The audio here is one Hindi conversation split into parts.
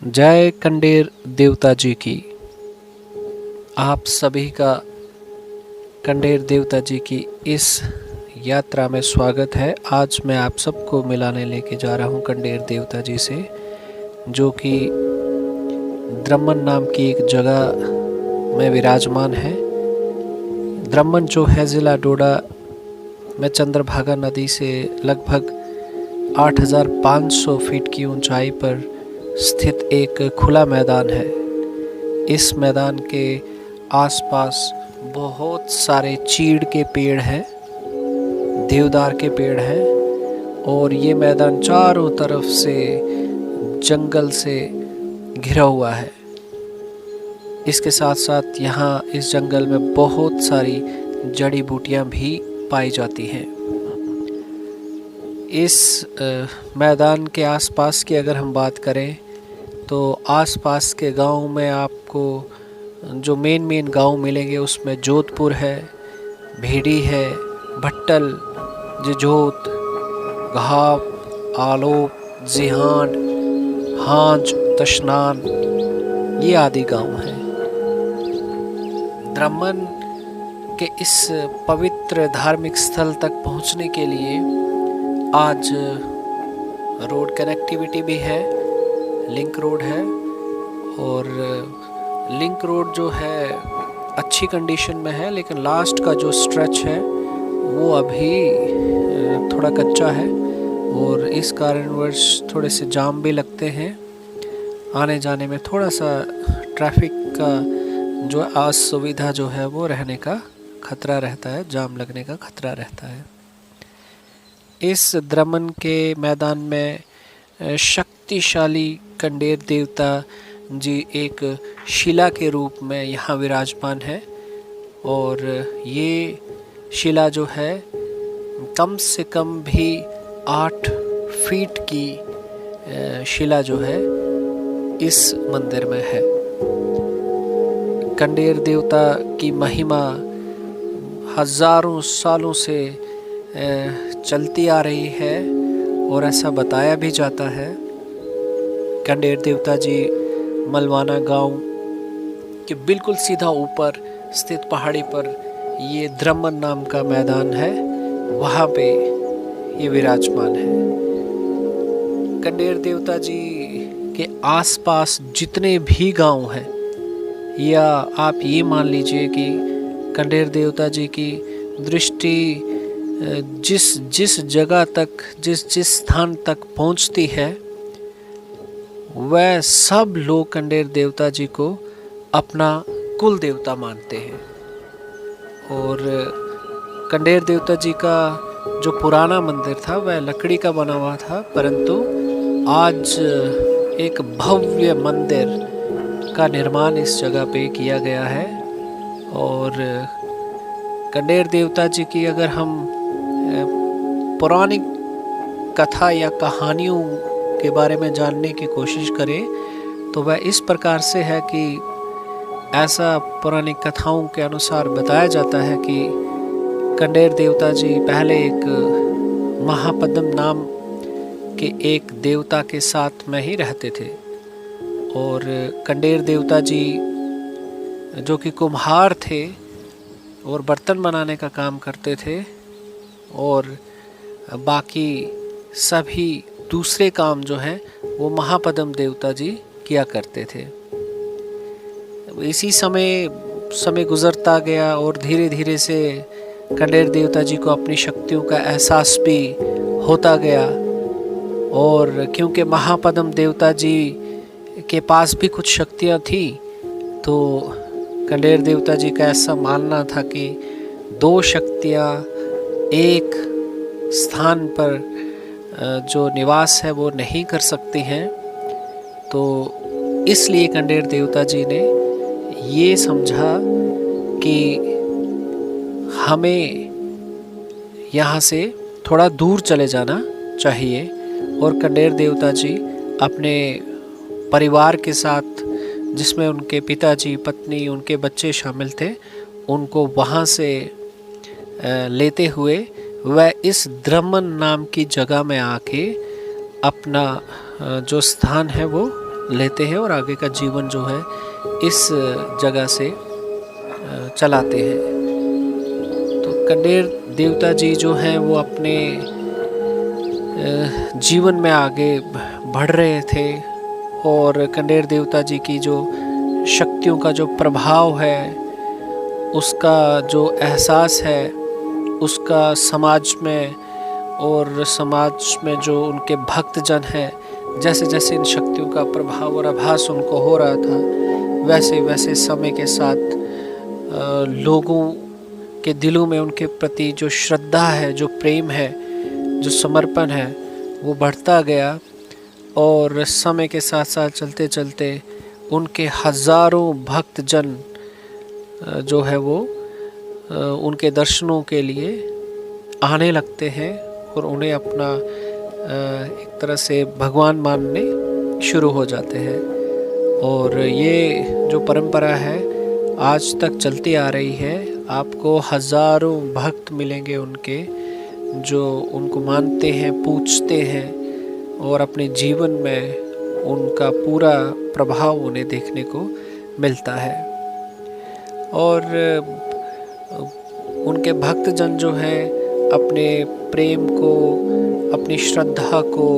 जय कंडेर देवता जी की। आप सभी का कंडेर देवता जी की इस यात्रा में स्वागत है। आज मैं आप सबको मिलाने लेके जा रहा हूँ कंडेर देवता जी से, जो कि द्रमन नाम की एक जगह में विराजमान है। द्रमन जो है ज़िला डोडा में चंद्रभागा नदी से लगभग 8,500 फीट की ऊंचाई पर स्थित एक खुला मैदान है। इस मैदान के आसपास बहुत सारे चीड़ के पेड़ हैं, देवदार के पेड़ हैं, और ये मैदान चारों तरफ से जंगल से घिरा हुआ है। इसके साथ साथ यहाँ इस जंगल में बहुत सारी जड़ी बूटियाँ भी पाई जाती हैं। इस मैदान के आसपास की अगर हम बात करें तो आसपास के गांव में आपको जो मेन गांव मिलेंगे उसमें जोधपुर है, भेड़ी है, भट्टल, जजोत, घाव, आलोप, जिहान, हांज, तशनान, ये आदि गांव हैं। द्रमन के इस पवित्र धार्मिक स्थल तक पहुंचने के लिए आज रोड कनेक्टिविटी भी है, लिंक रोड है, और लिंक रोड जो है अच्छी कंडीशन में है, लेकिन लास्ट का जो स्ट्रेच है वो अभी थोड़ा कच्चा है और इस कारणवश थोड़े से जाम भी लगते हैं। आने जाने में थोड़ा सा ट्रैफिक का जो असुविधा जो है वो रहने का खतरा रहता है, जाम लगने का खतरा रहता है। इस द्रमन के मैदान में शक्तिशाली कंडेर देवता जी एक शिला के रूप में यहाँ विराजमान है, और ये शिला जो है कम से कम भी 8 फीट की शिला जो है इस मंदिर में है। कंडेर देवता की महिमा हजारों सालों से चलती आ रही है और ऐसा बताया भी जाता है। कंडेर देवता जी मलवाना गांव के बिल्कुल सीधा ऊपर स्थित पहाड़ी पर ये द्रमन नाम का मैदान है, वहाँ पे ये विराजमान है। कंडेर देवता जी के आसपास जितने भी गांव हैं, या आप ये मान लीजिए कि कंडेर देवता जी की दृष्टि जिस जगह तक जिस स्थान तक पहुंचती है, वह सब लोग कंडेर देवता जी को अपना कुल देवता मानते हैं। और कंडेर देवता जी का जो पुराना मंदिर था वह लकड़ी का बना हुआ था, परंतु आज एक भव्य मंदिर का निर्माण इस जगह पे किया गया है। और कंडेर देवता जी की अगर हम पौराणिक कथा या कहानियों के बारे में जानने की कोशिश करें तो वह इस प्रकार से है कि ऐसा पौराणिक कथाओं के अनुसार बताया जाता है कि कंडेर देवता जी पहले एक महापद्म नाम के एक देवता के साथ में ही रहते थे, और कंडेर देवता जी जो कि कुम्हार थे और बर्तन बनाने का काम करते थे, और बाकी सभी दूसरे काम जो हैं वो महापद्म देवता जी किया करते थे। इसी समय गुजरता गया और धीरे धीरे से कंडेर देवता जी को अपनी शक्तियों का एहसास भी होता गया, और क्योंकि महापद्म देवता जी के पास भी कुछ शक्तियाँ थी, तो कंडेर देवता जी का ऐसा मानना था कि 2 शक्तियाँ एक स्थान पर जो निवास है वो नहीं कर सकती हैं। तो इसलिए कंडेर देवता जी ने ये समझा कि हमें यहाँ से थोड़ा दूर चले जाना चाहिए, और कंडेर देवता जी अपने परिवार के साथ, जिसमें उनके पिताजी, पत्नी, उनके बच्चे शामिल थे, उनको वहाँ से लेते हुए वह इस द्रमन नाम की जगह में आके अपना जो स्थान है वो लेते हैं और आगे का जीवन जो है इस जगह से चलाते हैं। तो कंडेर देवता जी जो हैं वो अपने जीवन में आगे बढ़ रहे थे और कंडेर देवता जी की जो शक्तियों का जो प्रभाव है, उसका जो एहसास है, उसका समाज में और समाज में जो उनके भक्तजन हैं, जैसे जैसे इन शक्तियों का प्रभाव और आभास उनको हो रहा था, वैसे वैसे समय के साथ लोगों के दिलों में उनके प्रति जो श्रद्धा है, जो प्रेम है, जो समर्पण है, वो बढ़ता गया। और समय के साथ साथ चलते चलते उनके हज़ारों भक्तजन जो है वो उनके दर्शनों के लिए आने लगते हैं और उन्हें अपना एक तरह से भगवान मानने शुरू हो जाते हैं। और ये जो परंपरा है आज तक चलती आ रही है। आपको हज़ारों भक्त मिलेंगे उनके, जो उनको मानते हैं, पूजते हैं और अपने जीवन में उनका पूरा प्रभाव उन्हें देखने को मिलता है। और उनके भक्तजन जो हैं अपने प्रेम को, अपनी श्रद्धा को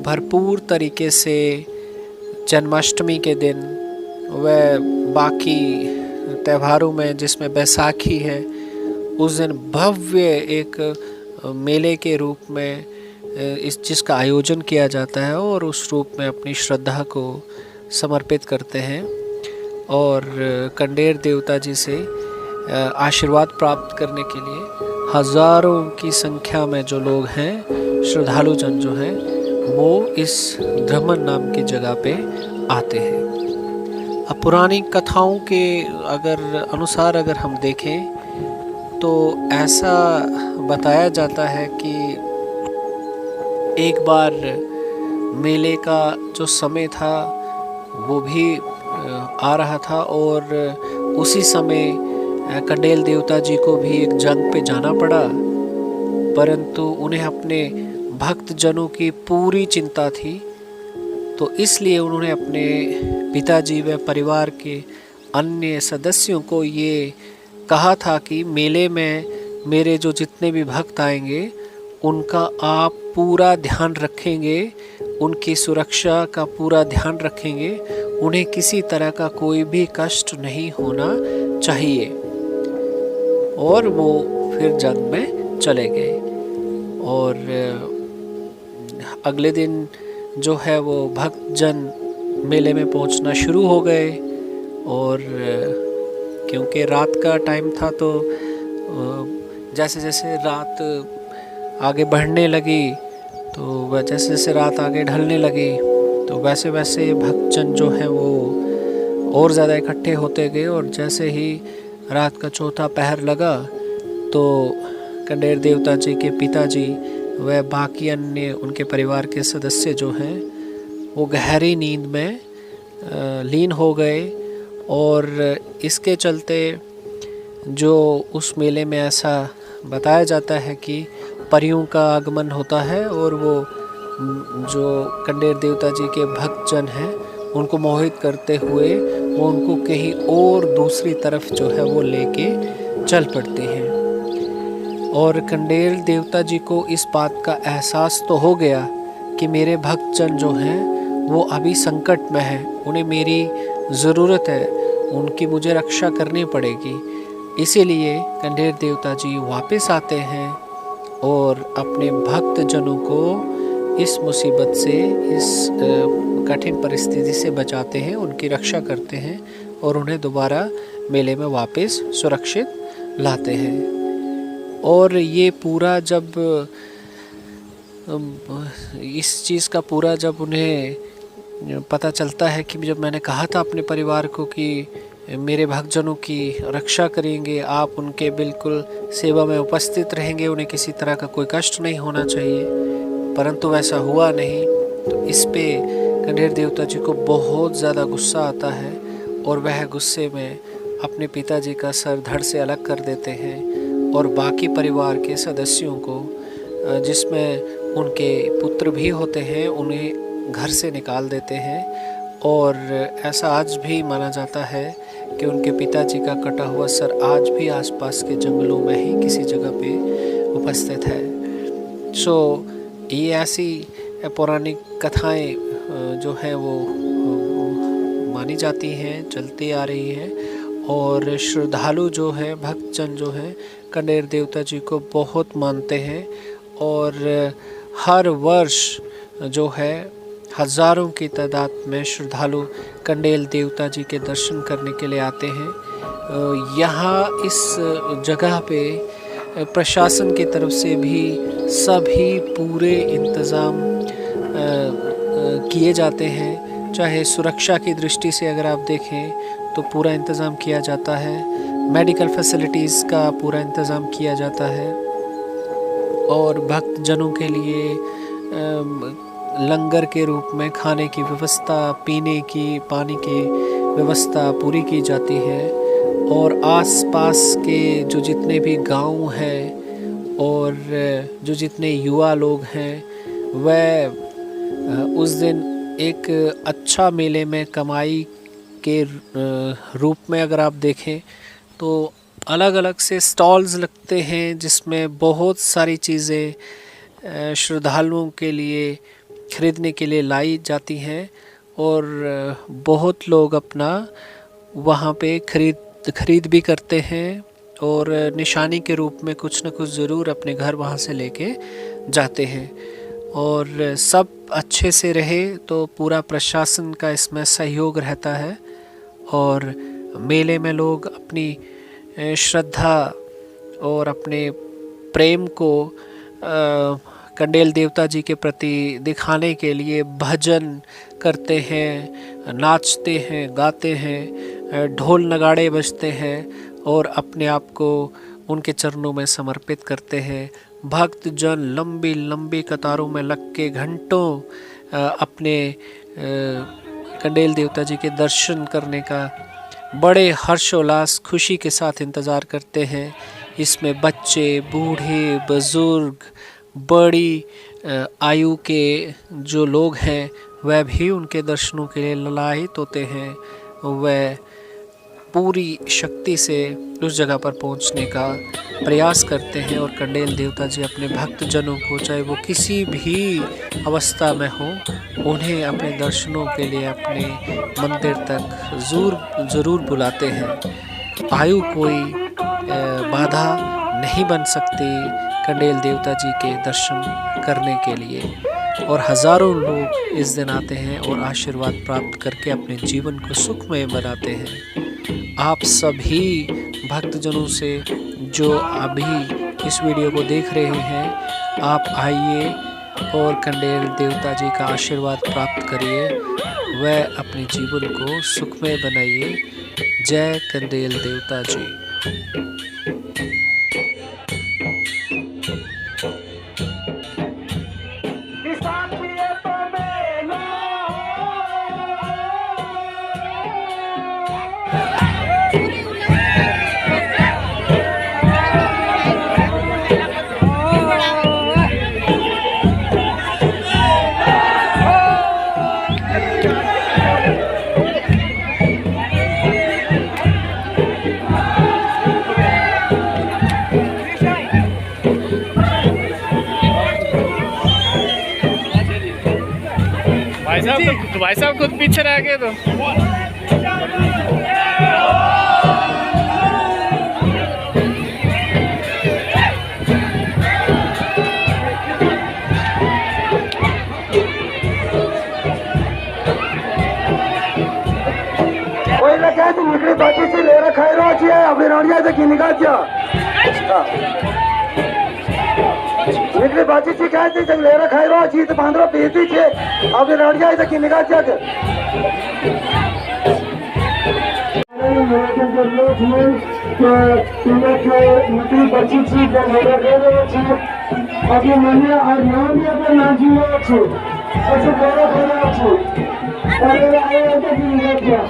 भरपूर तरीके से जन्माष्टमी के दिन व बाकी त्योहारों में, जिसमें बैसाखी है, उस दिन भव्य एक मेले के रूप में इस चीज़ का आयोजन किया जाता है और उस रूप में अपनी श्रद्धा को समर्पित करते हैं और कंडेर देवता जी से आशीर्वाद प्राप्त करने के लिए हज़ारों की संख्या में जो लोग हैं, श्रद्धालु जन जो हैं, वो इस धमन नाम की जगह पे आते हैं। अब पुरानी कथाओं के अनुसार अगर हम देखें तो ऐसा बताया जाता है कि एक बार मेले का जो समय था वो भी आ रहा था और उसी समय कंडेल देवता जी को भी एक जंग पे जाना पड़ा, परंतु उन्हें अपने भक्तजनों की पूरी चिंता थी। तो इसलिए उन्होंने अपने पिताजी व परिवार के अन्य सदस्यों को ये कहा था कि मेले में मेरे जो जितने भी भक्त आएंगे उनका आप पूरा ध्यान रखेंगे, उनकी सुरक्षा का पूरा ध्यान रखेंगे, उन्हें किसी तरह का कोई भी कष्ट नहीं होना चाहिए। और वो फिर जंग में चले गए और अगले दिन जो है वो भक्तजन मेले में पहुंचना शुरू हो गए। और क्योंकि रात का टाइम था तो जैसे जैसे रात आगे बढ़ने लगी, तो जैसे जैसे रात आगे ढलने लगी, तो वैसे वैसे भक्तजन जो हैं वो और ज़्यादा इकट्ठे होते गए। और जैसे ही रात का चौथा पहर लगा तो कंडेर देवता जी के पिताजी व बाकी अन्य उनके परिवार के सदस्य जो हैं वो गहरी नींद में लीन हो गए। और इसके चलते जो उस मेले में ऐसा बताया जाता है कि परियों का आगमन होता है और वो जो कंडेर देवता जी के भक्तजन हैं उनको मोहित करते हुए वो उनको कहीं और दूसरी तरफ जो है वो लेके चल पड़ते हैं। और कंडेर देवता जी को इस बात का एहसास तो हो गया कि मेरे भक्तजन जो हैं वो अभी संकट में हैं, उन्हें मेरी ज़रूरत है, उनकी मुझे रक्षा करनी पड़ेगी। इसीलिए कंडेर देवता जी वापस आते हैं और अपने भक्तजनों को इस मुसीबत से, इस कठिन परिस्थिति से बचाते हैं, उनकी रक्षा करते हैं और उन्हें दोबारा मेले में वापस सुरक्षित लाते हैं। और ये पूरा जब इस चीज़ का पूरा जब उन्हें पता चलता है कि जब मैंने कहा था अपने परिवार को कि मेरे भक्तजनों की रक्षा करेंगे, आप उनके बिल्कुल सेवा में उपस्थित रहेंगे, उन्हें किसी तरह का कोई कष्ट नहीं होना चाहिए, परंतु वैसा हुआ नहीं। तो इस पे कंडेर देवता जी को बहुत ज़्यादा गुस्सा आता है और वह गुस्से में अपने पिताजी का सर धड़ से अलग कर देते हैं और बाकी परिवार के सदस्यों को, जिसमें उनके पुत्र भी होते हैं, उन्हें घर से निकाल देते हैं। और ऐसा आज भी माना जाता है कि उनके पिताजी का कटा हुआ सर आज भी आसपास के जंगलों में ही किसी जगह पे उपस्थित है। सो ये ऐसी पौराणिक कथाएं जो हैं वो मानी जाती हैं, चलती आ रही हैं। और श्रद्धालु जो है, भक्तजन जो है, कंडेर देवता जी को बहुत मानते हैं। और हर वर्ष जो है हज़ारों की तादाद में श्रद्धालु कंडेल देवता जी के दर्शन करने के लिए आते हैं। यहाँ इस जगह पे प्रशासन की तरफ से भी सभी पूरे इंतज़ाम किए जाते हैं। चाहे सुरक्षा की दृष्टि से अगर आप देखें तो पूरा इंतज़ाम किया जाता है, मेडिकल फैसिलिटीज़ का पूरा इंतज़ाम किया जाता है। और भक्तजनों के लिए लंगर के रूप में खाने की व्यवस्था, पीने की, पानी की व्यवस्था पूरी की जाती है। और आसपास के जो जितने भी गांव हैं और जो जितने युवा लोग हैं, वह उस दिन एक अच्छा मेले में कमाई के रूप में अगर आप देखें तो अलग अलग से स्टॉल्स लगते हैं जिसमें बहुत सारी चीज़ें श्रद्धालुओं के लिए खरीदने के लिए लाई जाती हैं। और बहुत लोग अपना वहाँ पे खरीद भी करते हैं और निशानी के रूप में कुछ न कुछ ज़रूर अपने घर वहाँ से लेके जाते हैं। और सब अच्छे से रहे तो पूरा प्रशासन का इसमें सहयोग रहता है। और मेले में लोग अपनी श्रद्धा और अपने प्रेम को कंडेल देवता जी के प्रति दिखाने के लिए भजन करते हैं, नाचते हैं, गाते हैं, ढोल नगाड़े बजते हैं और अपने आप को उनके चरणों में समर्पित करते हैं। भक्तजन लंबी लंबी कतारों में लग के घंटों अपने कंडेल देवता जी के दर्शन करने का बड़े हर्षोल्लास खुशी के साथ इंतज़ार करते हैं। इसमें बच्चे, बूढ़े, बुज़ुर्ग, बड़ी आयु के जो लोग हैं वह भी उनके दर्शनों के लिए ललायित होते हैं। वह पूरी शक्ति से उस जगह पर पहुंचने का प्रयास करते हैं और कंडेल देवता जी अपने भक्तजनों को, चाहे वो किसी भी अवस्था में हो, उन्हें अपने दर्शनों के लिए अपने मंदिर तक ज़रूर बुलाते हैं। आयु कोई बाधा नहीं बन सकती कंडेल देवता जी के दर्शन करने के लिए। और हज़ारों लोग इस दिन आते हैं और आशीर्वाद प्राप्त करके अपने जीवन को सुखमय बनाते हैं। आप सभी भक्तजनों से जो अभी इस वीडियो को देख रहे हैं, आप आइए और कंडेल देवता जी का आशीर्वाद प्राप्त करिए, वह अपने जीवन को सुखमय बनाइए। जय कंडेल देवता जी। भाई साहब खुद पीछे रह गए तो निकली बाकी से ले रखा है रोज है अभी रानिया से की निकाल दिया निकली बाकी से क्या थी ले रखा है रोज ही तो बांधरो बेचती छे अभी रानिया से की निकाल दिया निकली बची थी अभी मैंने और नाम भी अपने नाजी में अच्छे सबसे बड़ा बड़ा अच्छे अरे आए तो की निकाल दिया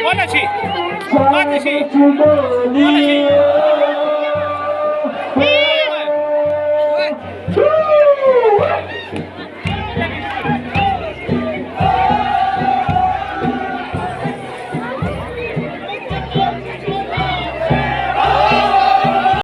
कौन अच्छी Ate, sì. Ciudoli,